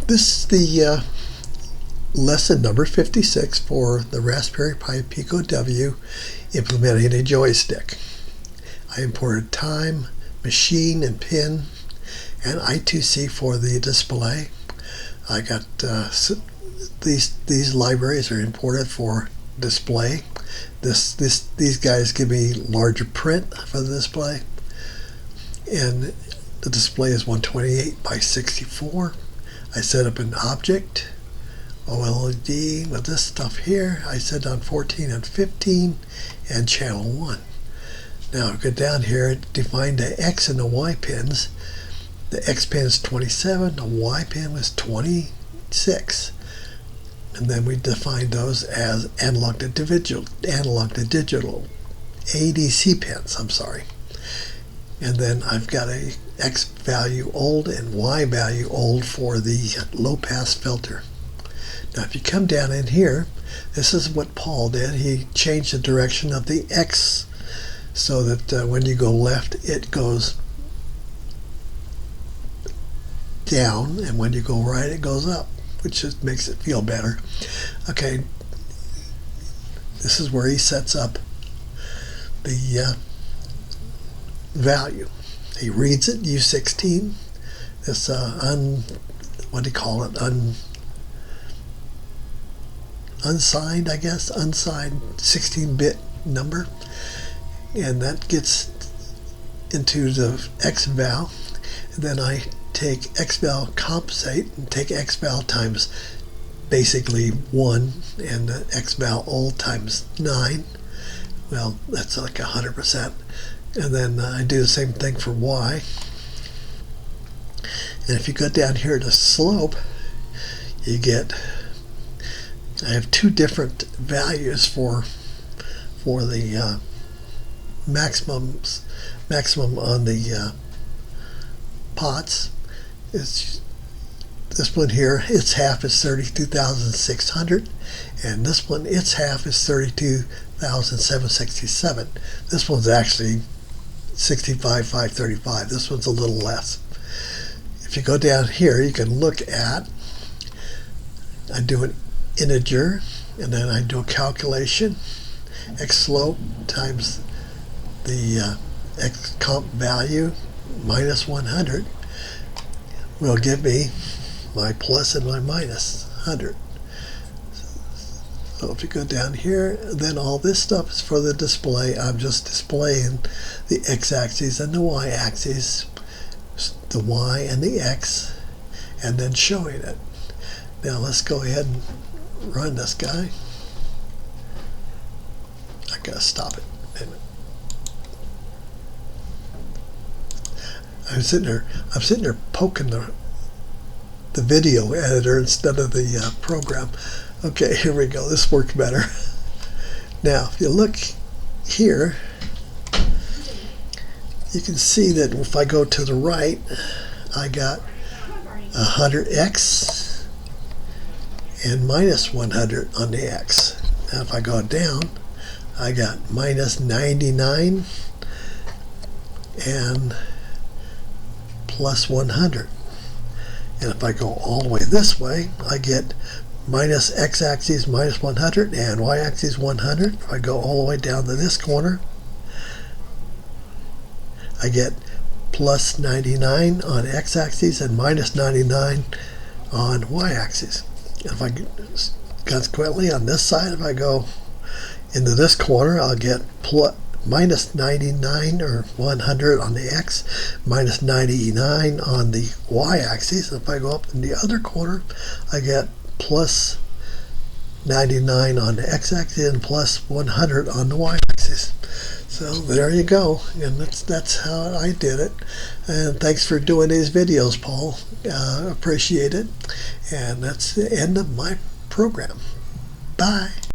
This is the lesson number 56 for the Raspberry Pi Pico W implementing a joystick. I imported time, machine, and pin, and I2C for the display. I got these libraries are imported for display. These guys give me larger print for the display, and the display is 128 by 64. I set up an object OLED with this stuff here. I set on 14 and 15 and channel 1. Now go down here, define the X and the Y pins. The X pin is 27, the Y pin was 26. And then we define those as analog to digital ADC pins, I'm sorry. And then I've got a X value old and Y value old for the low pass filter. Now if you come down in here, this is what Paul did. He changed the direction of the X so that when you go left it goes down, and when you go right it goes up, which just makes it feel better. Okay, this is where he sets up the value. He reads it U16. This what do you call it? Unsigned, I guess, unsigned 16-bit number, and that gets into the XVal. And then I take XVal compensate and take XVal times basically 1 and the XVal old times 9. Well, that's like 100%. And then I do the same thing for Y. And if you go down here to slope, you get, I have two different values for the maximum on the pots. It's this one here, its half is 32,600, and this one, its half is 32,767. This one's actually 65,535. This one's a little less. If you go down here, you can look at, I do an integer, and then I do a calculation. X slope times the X comp value minus 100 will give me my plus and my minus 100. So if you go down here, then all this stuff is for the display. I'm just displaying the x-axis and the y-axis, the y and the x, and then showing it. Now let's go ahead and run this guy. I gotta stop it. I'm sitting there poking the video editor instead of the program. Okay, here we go. This works better. Now, if you look here, you can see that if I go to the right, I got 100x and minus 100 on the x. Now, if I go down, I got minus 99 and plus 100. And if I go all the way this way, I get minus x-axis minus 100 and y-axis 100. If I go all the way down to this corner, I get plus 99 on x-axis and minus 99 on y-axis. If I consequently on this side, if I go into this corner, I'll get minus 99 or 100 on the x, minus 99 on the y-axis. If I go up in the other corner, I get plus 99 on the x-axis and plus 100 on the y-axis. So there you go, and that's how I did it. And thanks for doing these videos, Paul. Appreciate it. And that's the end of my program. Bye.